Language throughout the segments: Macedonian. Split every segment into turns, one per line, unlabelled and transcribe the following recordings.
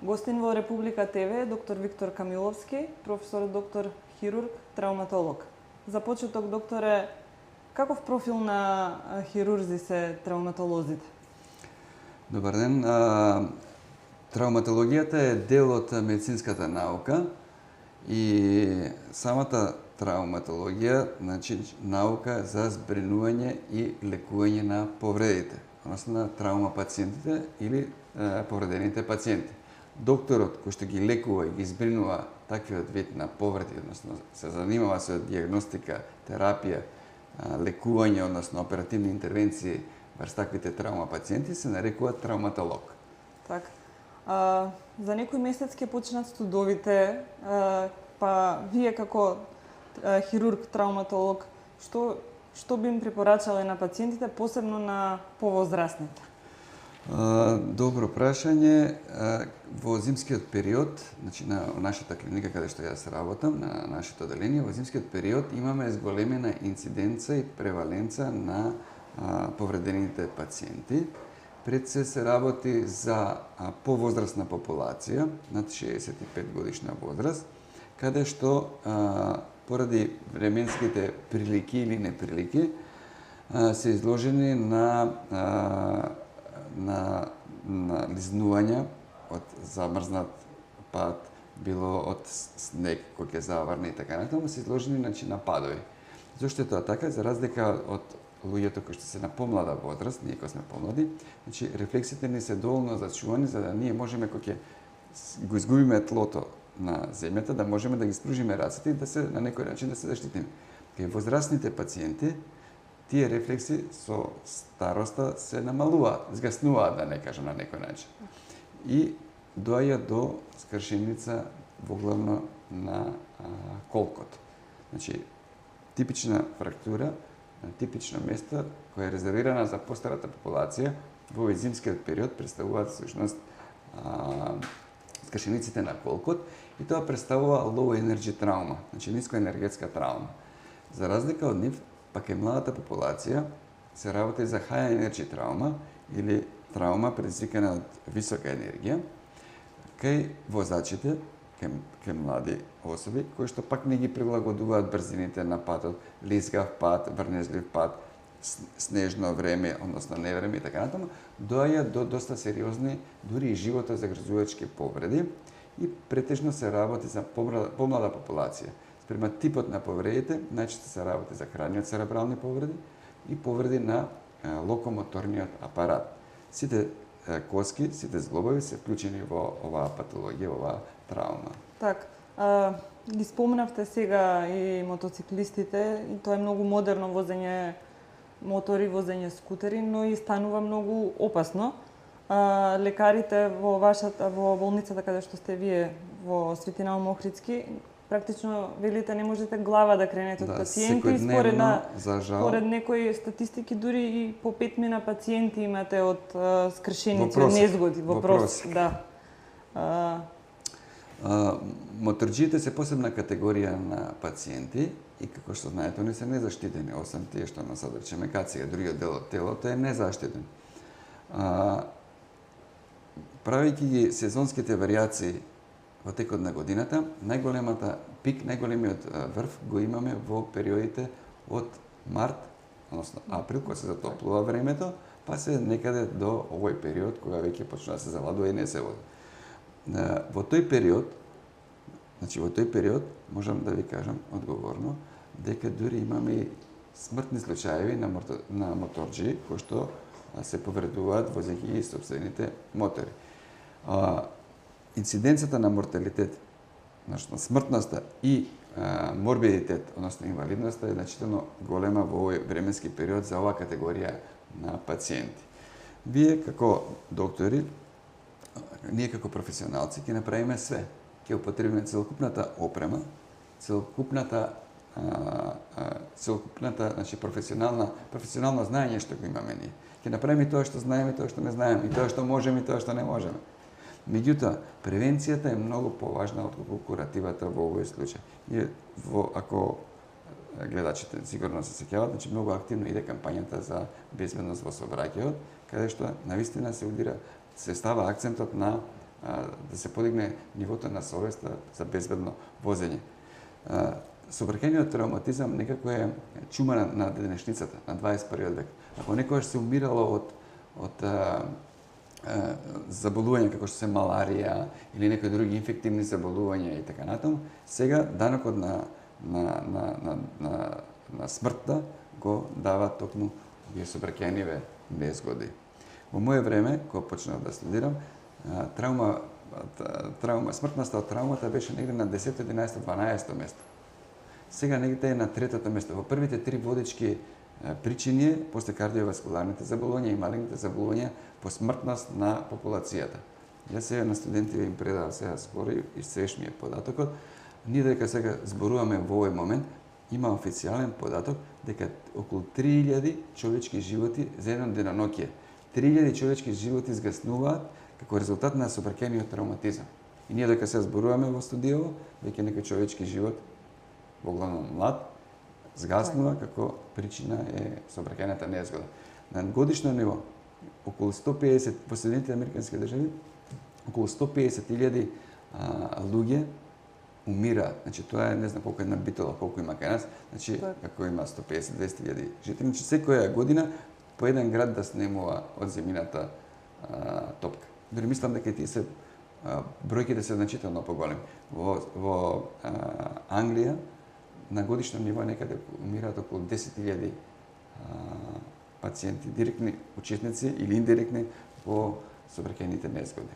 Гостин во Република ТВ е доктор Виктор Камиловски, професор доктор хирург, травматолог. За почеток, докторе, каков профил на хирурзи се травматолозите?
Добар ден. Травматологијата е дел од медицинската наука и самата травматологија, значи наука за збринување и лекување на повредите, односно на травма пациентите или повредените пациенти. Докторот кој што ги лекува и ги збринува таквиот вид на повреди, односно се занимава со дијагностика, терапија, лекување, односно оперативни интервенции врз таквите травма пациенти, се нарекува травматолог.
Така. За некој месец ќе почнат студовите, па вие како хирург, травматолог, што би им препорачале на пациентите, посебно на повозрастните?
Добро прашање. Во зимскиот период, значи на нашата клиника каде што јас работам, на нашето оделение, во зимскиот период имаме зголемена инциденца и преваленца на повредените пациенти. Пред се работи за повозрастна популација, над 65 годишна возраст, каде што поради временските прилики или неприлики се изложени на лизнувања од замрзнат пат, било од снег кој ќе заврне и така натаму, се изложени на падови. Зошто е тоа така? За разлика од луѓето кои што се на помлада возраст, ние кои сме помлади, значи рефлексите ни се доволно зачувани за да ние можеме кога ќе го изгубиме тлото на земјата, да можеме да ги спружиме рацете и да се на некој начин да се заштитиме. Кај возрастните пациенти тие рефлекси со староста се намалуваат, згаснуваат, да не кажам на некој начин. И доаѓа до скршеница воглавно на колкот. Значи, типична фрактура на типично место која е резервирана за постарата популација во зимскиот период представуваат всушност скршениците на колкот и тоа представува low energy травма, значи нискоенергетска травма. За разлика од нив, пак е младата популација се работи за high energy травма или травма предизвикана од висока енергија кај возачите, кај млади особи, кои што пак не ги прилагодуваат брзините на патот, лизгав пат, врнежлив пат, снежно време, односно невреме и така натаму, доаѓа до доста сериозни, дури и животозагрозувачки повреди и претежно се работи за помлада популација. Спрема типот на повредите, најчесто се работи за храниот церебрални повреди и повреди на локомоторниот апарат. Сите коски, сите зглобови се вклучени во оваа патологија, оваа травма.
Така, ги спомнавте сега и мотоциклистите, и тоа е многу модерно возење мотори, возење скутери, но и станува многу опасно. Лекарите во болницата каде што сте вие во Свети Наум Охридски, практично велите не можете глава да кренете од пациенти и според некои статистики дури и по 5 мина пациенти имате од скршеници, од незгоди во просек. Да.
Моторџиите се посебна категорија на пациенти и како што знаете, они се незаштитени, освен тие што носат речеме кација, другиот дел од телото е незаштитен. Правејќи ги сезонските варијации во текот на годината, најголемиот врв го имаме во периодите од март, односно април, кога се затоплува времето, па се некаде до овој период кога веќе почнува да се завладува и не се води. Во тој период, можам да ви кажам одговорно, дека дури имаме и смртни случаеви на моторџи кои што се повредуваат возејќи ги сопствените мотори. Инциденцата на морталитет, значи смртноста и морбидитет, односно инвалидноста е значително голема во овој временски период за оваа категорија на пациенти. Вие како доктори, ние како професионалци ќе направиме све. Ќе употребиме целокупната опрема, целокупната значи професионално знаење што го имаме ние. Ќе направиме тоа што знаеме, тоа што не знаеме, и тоа што можеме, и тоа што не можеме. Меѓутоа, превенцијата е многу поважна отколку куративата во овој случај. И ако гледачите сигурно се сеќаваат, значи многу активно иде кампањата за безбедност во сообраќајот, каде што навистина се става акцентот на да се подигне нивото на совест за безбедно возење. Собраќајниот травматизам некако е чума на денешницата, на 21. век. Ако некогаш се умирало од заболувања како што се маларија или некои други инфективни заболувања и така натаму, сега данокот на смртта го дава токму овие собраќајниве незгоди. Во моје време, кога почнав да студирам, смртноста од травмата беше негде на 10, 11, 12 место. Сега негде е на третото место. Во првите 3 водечки причини после кардиоваскуларните заболувања и малигните заболувања по смртност на популацијата. Јас сега на студенти им предавам сега скоро и свеж ми е податокот. Ние дека сега зборуваме во овој момент, има официјален податок дека околу 3000 човечки животи за едно деноноќе. 3000 човечки животи згаснуваат како резултат на собраќајниот травматизам. И ние дека се зборуваме во студијово, веќе некој човечки живот, во главном млад, згаснува како причина е собраќајната незгода. На годишно ниво, околу 150 во Соединетите Американски држави, околу 150.000 луѓе умира. Значи тоа е, не знам колку е на Битола, колку има кај нас, значи како има 150-200.000 жители, значи секоја година по еден град да снемува од земјината топка. Дори мислам дека тие се бројките се значително поголеми. Во Англија на годишно ниво некаде умираат околу 10.000 пациенти, директни учесници или индиректни во собраќајните незгоди.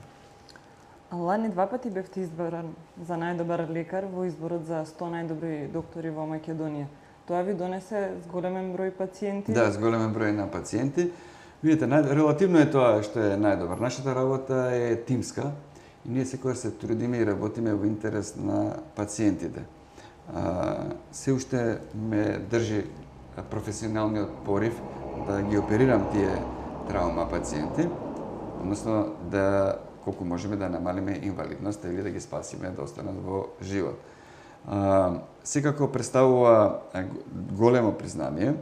Лани 2 пати бевте избран за најдобар лекар во изборот за 100 најдобри доктори во Македонија. Тоа ви донесе зголемен број пациенти?
Да, зголемен број на пациенти. Видите, релативно е тоа што е најдобар. Нашата работа е тимска и ние секогаш се трудиме и работиме во интерес на пациентите. Се уште ме држи професионалниот порив да ги оперирам тие травма пациенти, односно да колку можеме да намалиме инвалидноста или да ги спасиме да останат во живот. Секако представува големо признание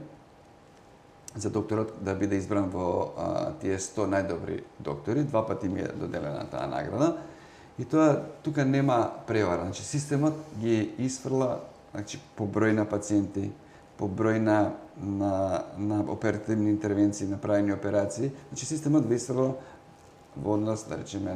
за докторот да биде избран во тие 100 најдобри доктори. 2 пати ми е доделена таа награда. И тоа тука нема превара. Значи системот ги изфрла, значи по број на пациенти, по број на оперативни интервенции, направени операции. Значи системот ги изфрла во однос, да речеме,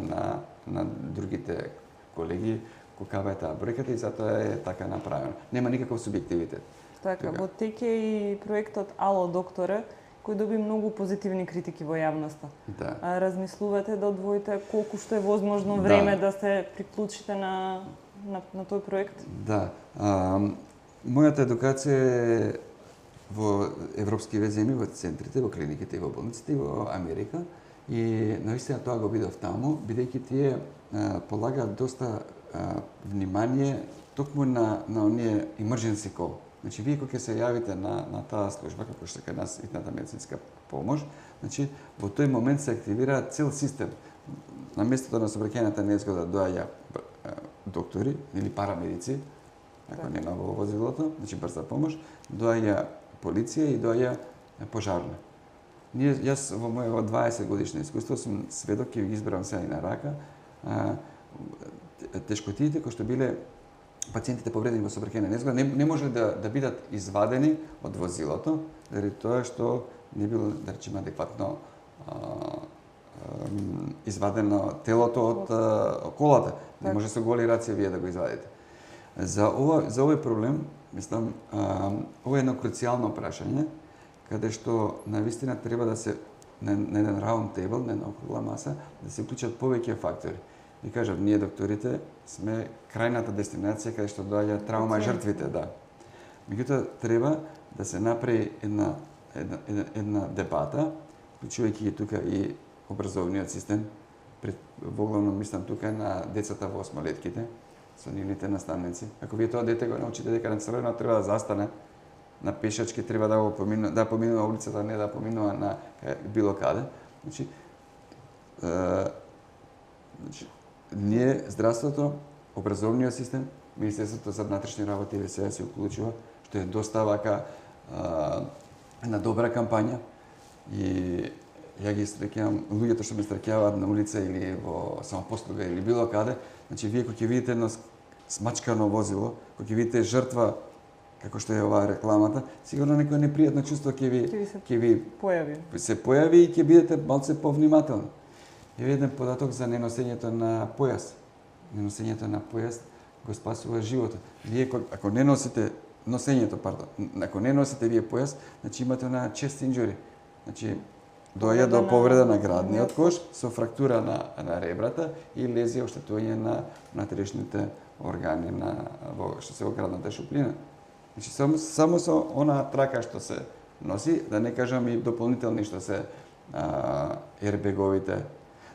на другите колеги, каква е таа бројката и затоа е така направено. Нема никаков субјективитет.
Така, во тек е и проектот Ало докторе, кој доби многу позитивни критики во јавноста.
Да.
Размислувате да одвоите колку што е возможно време да се приклучите на тој проект?
Да. Мојата едукација е во европски земји, во центрите, во клиниките и во болниците и во Америка. И наистина тоа го видов таму, бидејќи тие полагаат доста внимание токму на оние emergency call. Значи, вие кога ќе се јавите на таа служба, како што кај нас итната медицинска помош, значи, во тој момент се активира цел систем. На местото на собраќајната незгода доаѓа доктори или парамедици, ако нема во возилото, значи брза помош, доаѓа полиција и доаѓа пожарна. Јас во моје 20 годишно искуство сум сведок и ги избрав сега и на рака тешкотиите кои што биле пациентите повредени во собраќајна незгода не можеле да бидат извадени од возилото заради тоа што не било, да речеме, адекватно извадено телото од колата. Не може со голи раце вие да го извадите. За овој проблем, мислам, ова е едно круцијално прашање каде што навистина треба да се на еден раунд тейбл, на една округла маса, да се вклучат повеќе фактори. И кажав, ние докторите сме крајната дестинација каде што доаѓа травма жртвите, да. Меѓутоа треба да се направи една дебата, вклучувајќи тука и образовниот систем, во главно мислам тука на децата во осмолетките, со нивните наставници. Ако вие тоа дете го научите дека на црвено треба да застане, на пешачки треба да поминува улицата, не да поминува на било каде. Значи, ние, здравството, образовниот систем, Министерството за внатрешни работи или сега се уклучува, што е доста вака една добра кампања и ја ги среќавам луѓето што ме среќаваат на улица или во самопослуга или било каде, значи вие кога ќе видите едно смачкано возило, кога ќе видите жртва како што е оваа рекламата, сигурно некој непријатно чувство ќе ви појави и ќе бидете малце повнимателни. Еве еден податок за неносењето на појас. Неносењето на појас го спасува животот. Вие ако не носите ако не носите вие појас, значи имате на chest injury. Значи доаѓа до повреда на градниот кош со фрактура на ребрата и лезија оштетување на внатрешните органи во што се во градната шуплина. Значи само со она трака што се носи, да не кажам и дополнителни што се airbag-овите.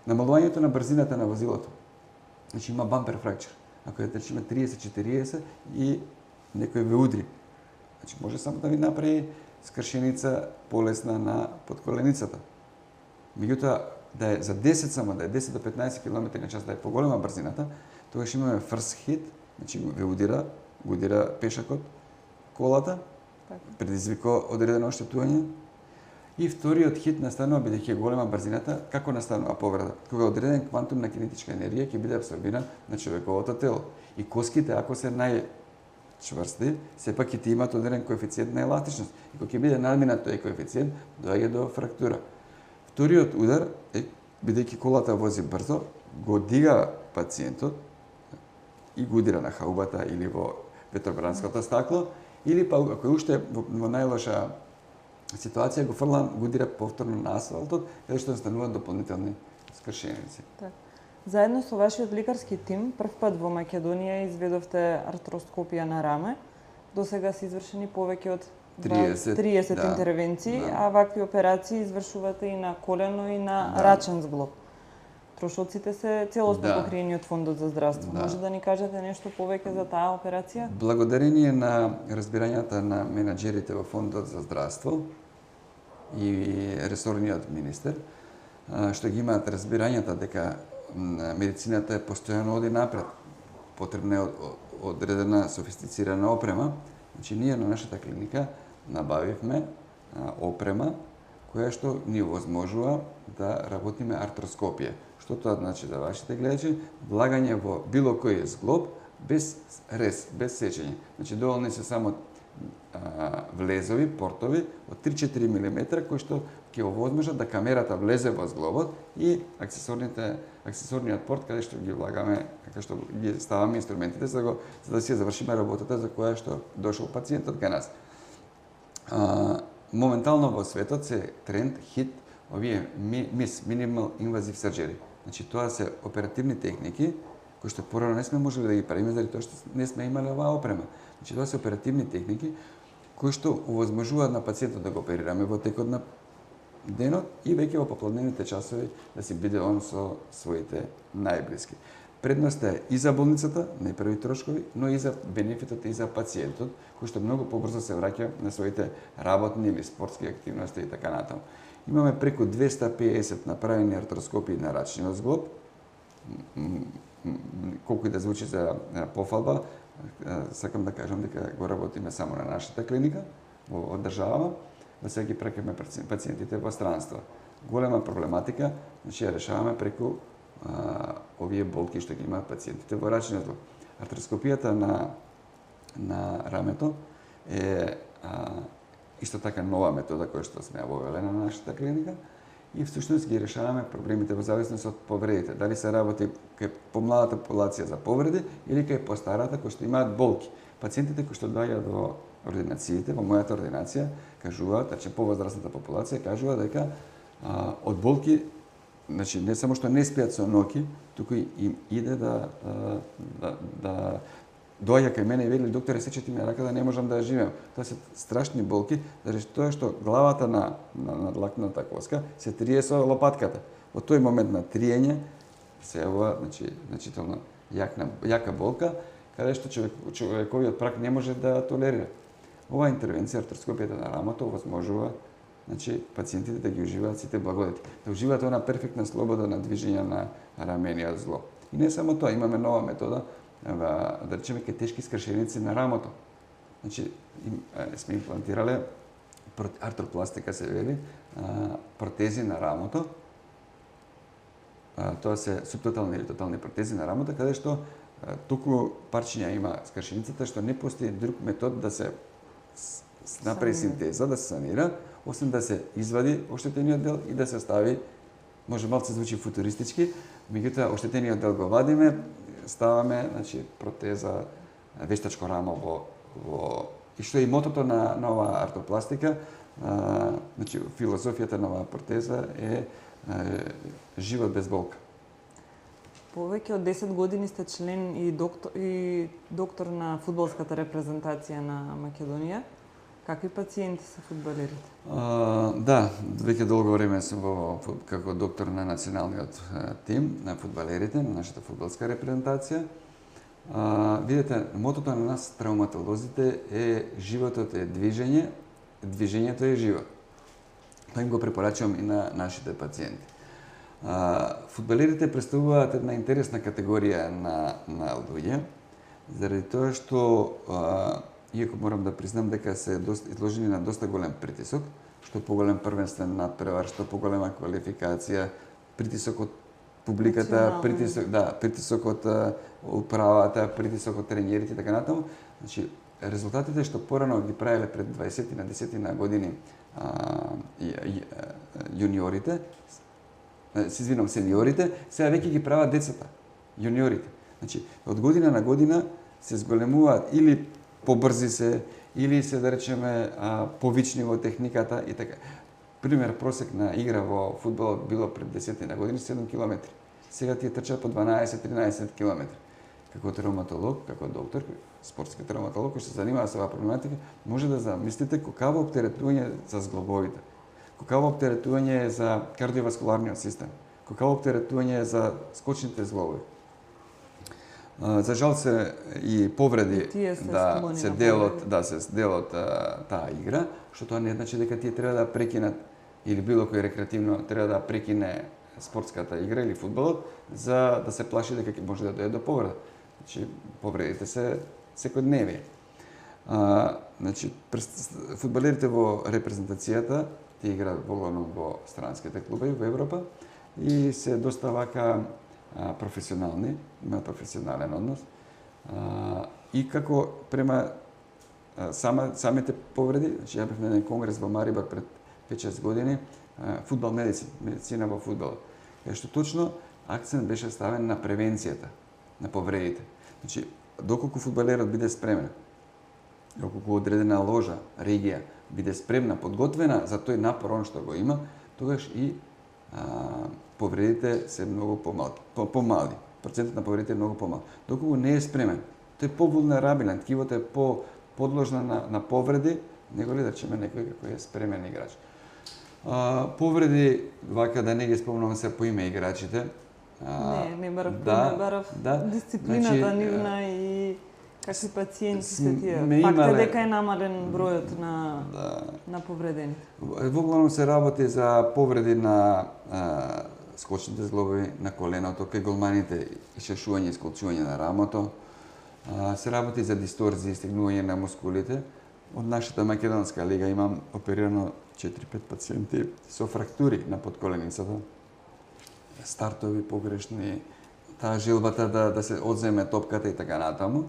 Намалувањето на брзината на возилото. Значи има бампер фракчер. Ако е речеме 30-40 и некој ве удри, значи може само да ви направи скршеница полесна на подколеницата. Меѓутоа, да е за 10 само, да е 10 до 15 км на час, да е поголема брзината, тогаш имаме first hit, значи ве удира пешакот, колата, предизвика одредено оштетување. И вториот хит настанува, бидејќи е голема брзината, како настанува повреда? Кога одреден квантум на кинетичка енергија ќе биде абсорбиран на човековото тело. И коските, ако се чврсти, сепак ќе ти имат одреден коефициент на еластичност. И кога ќе биде надминат тој коефициент, доаѓа до фрактура. Вториот удар е, бидејќи колата вози брзо, го дига пациентот и го удира на хаубата или во ветробранското стакло, или па ако е уште во најлоша ситуација го удира повторно на асфалтот, каде што настануваат дополнителни скршеници.
Так. Заедно со вашиот лекарски тим, првпат во Македонија изведовте артроскопија на раме. До сега се извршени повеќе од 30 интервенции, а вакви операции извршувате и на колено и на рачен зглоб. Трошоците се целосно покриени од Фондот за здравство. Може да ни кажете нешто повеќе за таа операција?
Благодарение на разбирањата на менаџерите во Фондот за здравство и ресорниот министер, што ги имаат разбирањата дека медицината е постојано оди напред. Потребна е одредена софистицирана опрема. Значи, ние на нашата клиника набавивме опрема која што ни возможува да работиме артроскопија. Што тоа значи за вашите гледачи? Влагање во било кој зглоб без рез, без сечење. Значи, доволни се само влезови, портови од 3-4 мм кои што ќе овозможат да камерата влезе во зглобот и аксесорниот порт каде што ги влагаме, како што ги ставаме инструментите за да си завршиме работата за која што дошол пациентот кај нас. Моментално во светот се тренд хит овие minimal invasive surgery. Значи тоа се оперативни техники кои што порано не сме можеле да ги правиме заради тоа што не сме имале оваа опрема. Значи тоа се оперативни техники кои што овозможуваат на пациентот да го оперираме во текот на денот и веќе во попладневните часови да си биде он со своите најблиски. Предноста е и за болницата, непрви трошкови, но и за бенефитот и за пациентот, кој што многу побрзо се враќа на своите работни или спортски активности и така натаму. Имаме преку 250 направени артроскопии на рачниот зглоб. Колку и да звучи за пофалба, сакам да кажам дека го работиме само на нашата клиника во државава, да се ги прекаме пациентите во странство. Голема проблематика, значи ја решаваме преку овие болки што ги имаат пациентите во рачниот зглоб. Артроскопијата на рамето е исто така нова метода која што сме ја вовеле на нашата клиника и всушност ги решаваме проблемите во зависност од повредите. Дали се работи кај помладата популација за повреди или кај постарата кои што имаат болки. Пациентите кои што доаѓаат во ординациите, во мојата ординација, кажуваат, значи повозрастната популација кажува дека од болки, значи не само што не спијат со ноќи, туку им иде да доаѓа кај мене и вели докторе сечете ми рака да не можам да ја живеам. Тоа се страшни болки, заради тоа што главата на длакната коска се трие со лопатката. Во тој момент на триење се јавува значително јака болка, каде што човековиот прак не може да толерира. Оваа интервенција, артроскопијата на рамото, овозможува пациентите да ги уживаат сите благодети, да уживаат она перфектна слобода на движење на рамениот зглоб. И не само тоа, имаме нова метода, да речеме кај тешки скршеници на рамото. Значи, сме имплантирале артропластика се вели, протези на рамото. Тоа се субтотални или тотални протези на рамото, каде што туку парчиња има скршеницата, што не постои друг метод да се направи синтеза, да се санира, освен да се извади оштетениот дел и да се стави, може малку звучи футуристички, меѓутоа оштетениот дел го вадиме, ставаме, значи, протеза, вештачко рамо во и што е и мотото на оваа артропластика, значи филозофијата на оваа протеза е живот без болка.
Повеќе од 10 години сте член и доктор на фудбалската репрезентација на Македонија. Какви пациенти се фудбалерите?
Да, веќе долго време сум како доктор на националниот тим на фудбалерите, на нашата фудбалска репрезентација. Видете, мотото на нас, травматолозите, е животот е движење, движењето е живот. Тоа им го препорачувам и на нашите пациенти. Фудбалерите представуваат една интересна категорија на луѓе, заради тоа што, иако морам да признам дека се изложени на доста голем притисок, што поголем првенствен надпревар, што поголема квалификација, притисок од публиката, притисок од управата, притисок од тренерите и така натаму. Значи, резултатите што порано ги правеле пред 20 на 10 на години јуниорите, сениорите, сега веќе ги прават децата, јуниорите. Значи, од година на година се зголемуваат или побрзи се, или се, да речеме, повични во техниката и така. Пример, просек на игра во фудбал било пред 10 на години 7 километри. Сега тие трчаат по 12-13 километри. Како травматолог, како доктор, спортски травматолог кој се занимава со оваа проблематика, може да замислите колкаво оптеретување за зглобовите, колкаво оптеретување за кардиоваскуларниот систем, колкаво оптеретување за скочните зглобови. За жал се и повреди се дел од таа игра, што тоа не значи дека тие треба да прекинат или било кој рекреативно треба да прекине спортската игра или фудбалот за да се плаши дека ќе може да дојде до повреда. Значи повредите се секојдневие. Значи фудбалерите во репрезентацијата тие играат во странските клубови во Европа и се доста вака професионални, имаат професионален однос. И како према самите повреди, значи ја бев на еден конгрес во Марибор пред 5-6 години, фудбал медицина во фудбалот, кај што точно акцент беше ставен на превенцијата на повредите. Значи, доколку фудбалерот биде спремен, доколку одредена ложа, регија биде спремна, подготвена за тој напор што го има, тогаш и повредите се многу помали. Процентот на повредите е многу помал. Доколку не е спремен, тој е повулнерабилен, ткивото е подложна на повреди, него ли да речеме некој како е спремен играч. Повреди, вака да не ги спомнувам се по име играчите.
Не барав дисциплината нивна и какви пациенти се тие. Факт е дека е намален бројот на повредените.
Во главно се работи за повреди на скочните зглобови, на коленото, кај голманите ишешување и сколчување на рамото. Се работи за дисторзии, стигнување на мускулите. Од нашата македонска лига имам оперирано 4-5 пациенти со фрактури на подколеницата. Стартови погрешни, таа жилбата да се одземе топката и така натаму.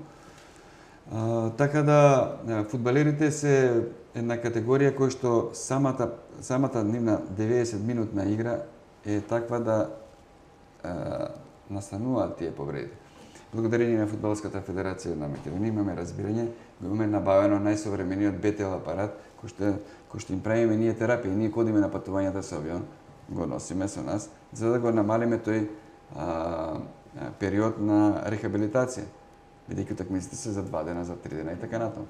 Така да, фудбалерите се една категорија која што самата нивна 90-минутна игра е таква да настануваат тие повреди. Благодарение на Фудбалската федерација на Македонија имаме разбирање, имаме набавено најсовремениот БТЛ апарат кој што им правиме ние терапија, ние кодиме на патувањата со авион, го носиме со нас, за да го намалиме тој период на рехабилитација. Бидејќи утакмиците се за 2 дена, за 3 дена и така натаму.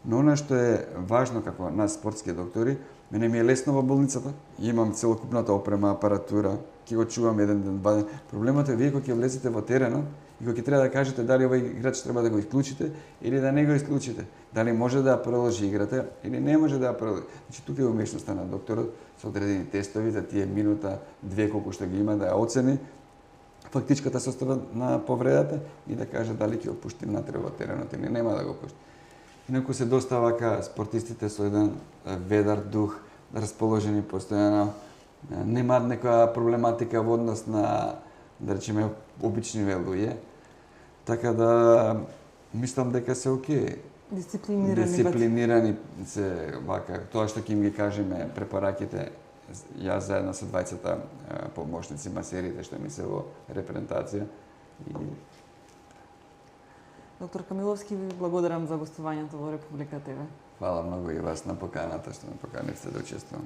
Но она што е важно како нас спортски доктори, мене ми е лесно во болницата, имам целокупната опрема, апаратура, ќе го чувам еден ден, 2 ден. Проблемот е вие кога ќе влезете во теренот и кога ќе треба да кажете дали овој играч треба да го исклучите или да не го исклучите, дали може да продолжи играта или не може да продолжи. Значи тука е умешноста на докторот со одредени тестови за тие минута, 2 колку што ги има да ја оцени фактичката состава на повредата и да каже дали ќе го пушти натре во теренот или нема да го пушти. Инаку се доста вака спортистите со еден ведар дух, расположени постојано, немаат некоја проблематика во однос на, да речеме, обичниве луѓе. Така да мислам дека се окей. Дисциплинирани се вака, тоа што ќе им ги кажеме препараките, јас заедно со двајцата помошници масерите што ми се во репрезентација.
Доктор Камиловски, ви благодарам за гостувањето во Република ТВ.
Фала многу и вас на поканата што ме поканивте да учествувам.